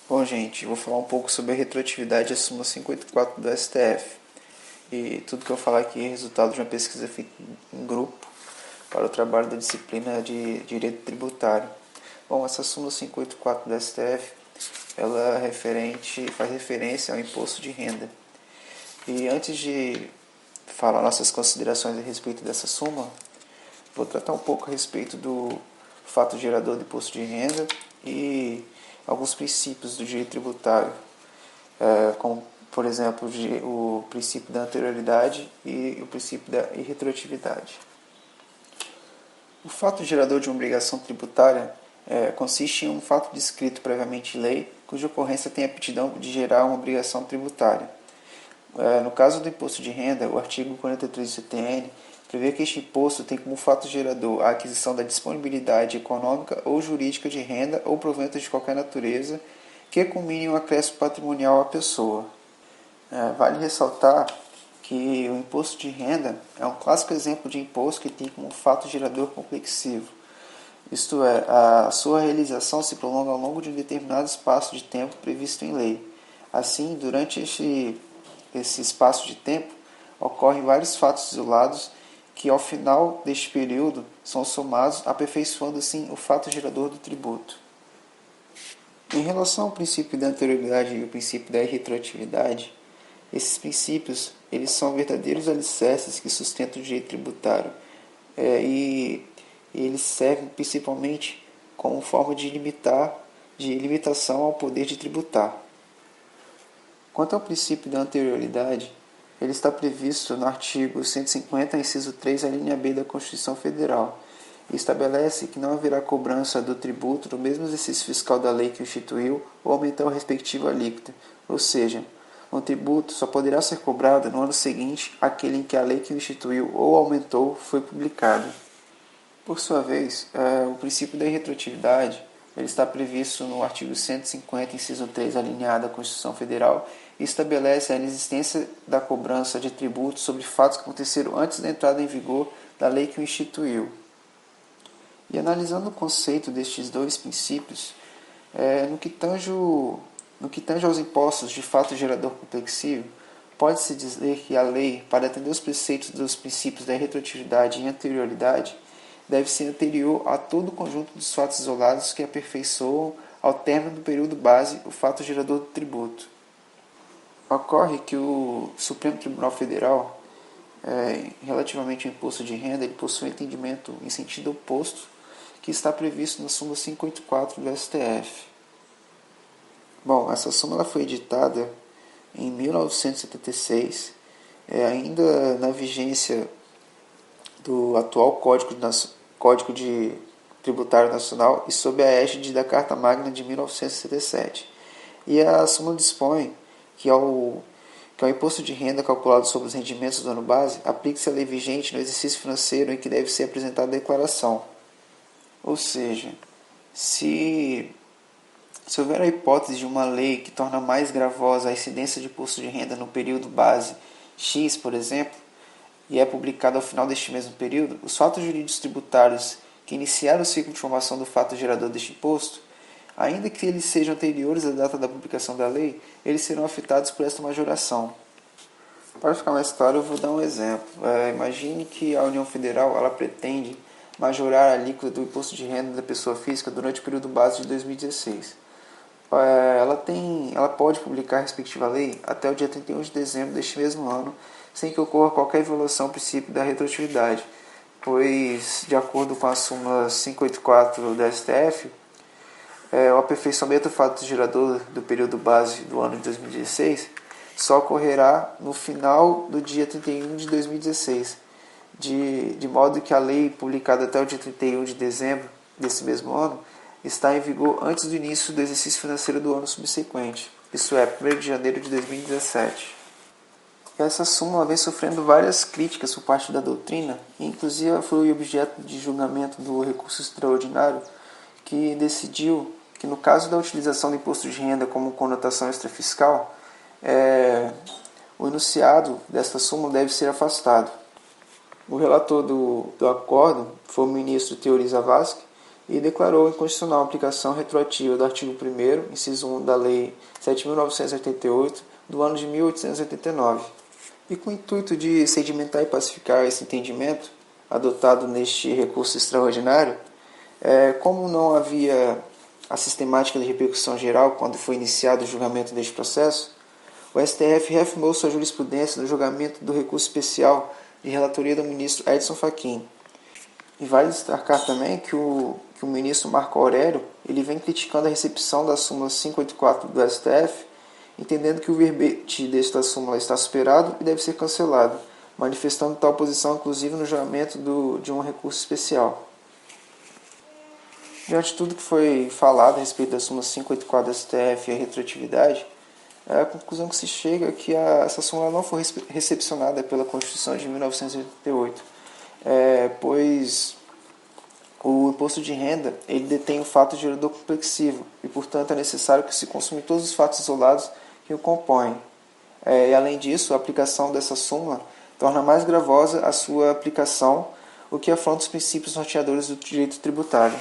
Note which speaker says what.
Speaker 1: Bom, gente, vou falar um pouco sobre a retroatividade da súmula 584 do STF. E tudo que eu falar aqui é resultado de uma pesquisa feita em grupo para o trabalho da disciplina de Direito Tributário. Bom, essa súmula 584 do STF, ela faz referência ao imposto de renda. E antes de falar nossas considerações a respeito dessa súmula, vou tratar um pouco a respeito do fato gerador do imposto de renda e alguns princípios do direito tributário, como, por exemplo, o princípio da anterioridade e o princípio da irretroatividade. O fato gerador de uma obrigação tributária consiste em um fato descrito previamente em lei, cuja ocorrência tem a aptidão de gerar uma obrigação tributária. No caso do imposto de renda, o artigo 43 do CTN prevê que este imposto tem como fato gerador a aquisição da disponibilidade econômica ou jurídica de renda ou provento de qualquer natureza que culmine um acréscimo patrimonial à pessoa. Vale ressaltar que o imposto de renda é um clássico exemplo de imposto que tem como fato gerador complexivo. Isto é, a sua realização se prolonga ao longo de um determinado espaço de tempo previsto em lei. Assim, durante esse espaço de tempo, ocorrem vários fatos isolados que, ao final deste período, são somados, aperfeiçoando assim o fato gerador do tributo. Em relação ao princípio da anterioridade e o princípio da retroatividade, esses princípios eles são verdadeiros alicerces que sustentam o direito tributário e eles servem principalmente como forma de limitação ao poder de tributar. Quanto ao princípio da anterioridade, ele está previsto no artigo 150, inciso 3, a linha B da Constituição Federal, e estabelece que não haverá cobrança do tributo no mesmo exercício fiscal da lei que o instituiu ou aumentar a respectiva alíquota, ou seja, um tributo só poderá ser cobrado no ano seguinte àquele em que a lei que o instituiu ou aumentou foi publicada. Por sua vez, o princípio da irretroatividade ele está previsto no artigo 150, inciso 3, alineado à Constituição Federal, e estabelece a inexistência da cobrança de tributos sobre fatos que aconteceram antes da entrada em vigor da lei que o instituiu. E analisando o conceito destes dois princípios, no que tange aos impostos de fato gerador complexivo, pode-se dizer que a lei, para atender os preceitos dos princípios da retroatividade e anterioridade, deve ser anterior a todo o conjunto dos fatos isolados que aperfeiçoam, ao término do período base, o fato gerador do tributo. Ocorre que o Supremo Tribunal Federal, relativamente ao imposto de renda, ele possui um entendimento em sentido oposto que está previsto na súmula 584 do STF. Bom, essa súmula foi editada em 1976, ainda na vigência do atual Código de Tributário Nacional e sob a égide da Carta Magna de 1967. E a súmula dispõe que ao imposto de renda calculado sobre os rendimentos do ano base, aplique-se a lei vigente no exercício financeiro em que deve ser apresentada a declaração. Ou seja, se houver a hipótese de uma lei que torna mais gravosa a incidência de imposto de renda no período base X, por exemplo, e é publicada ao final deste mesmo período, os fatos jurídicos tributários que iniciaram o ciclo de formação do fato gerador deste imposto, ainda que eles sejam anteriores à data da publicação da lei, eles serão afetados por esta majoração. Para ficar mais claro, eu vou dar um exemplo. Imagine que a União Federal ela pretende majorar a alíquota do imposto de renda da pessoa física durante o período base de 2016. Ela pode publicar a respectiva lei até o dia 31 de dezembro deste mesmo ano, sem que ocorra qualquer violação ao princípio da retroatividade, pois, de acordo com a súmula 584 da STF, o aperfeiçoamento do fato gerador do período base do ano de 2016 só ocorrerá no final do dia 31 de 2016, de modo que a lei publicada até o dia 31 de dezembro desse mesmo ano está em vigor antes do início do exercício financeiro do ano subsequente, isso é, 1º de janeiro de 2017. Essa súmula vem sofrendo várias críticas por parte da doutrina, e inclusive foi objeto de julgamento do recurso extraordinário, que decidiu que no caso da utilização do imposto de renda como conotação extrafiscal, o enunciado desta súmula deve ser afastado. O relator do acórdão foi o ministro Teori Zavascki, e declarou inconstitucional a aplicação retroativa do artigo 1º, inciso 1 da Lei 7.988, do ano de 1889. E com o intuito de sedimentar e pacificar esse entendimento, adotado neste recurso extraordinário, como não havia a sistemática de repercussão geral quando foi iniciado o julgamento deste processo, o STF reafirmou sua jurisprudência no julgamento do recurso especial de relatoria do ministro Edson Fachin. E vale destacar também que o ministro Marco Aurélio ele vem criticando a recepção da súmula 584 do STF, entendendo que o verbete desta súmula está superado e deve ser cancelado, manifestando tal posição inclusive no julgamento de um recurso especial. Diante de tudo que foi falado a respeito da súmula 584 do STF e a retroatividade, a conclusão que se chega é que essa súmula não foi recepcionada pela Constituição de 1988, pois o imposto de renda ele detém o fato gerador complexivo e, portanto, é necessário que se consuma todos os fatos isolados que o compõem. E, além disso, a aplicação dessa súmula torna mais gravosa a sua aplicação, o que afronta os princípios norteadores do direito tributário.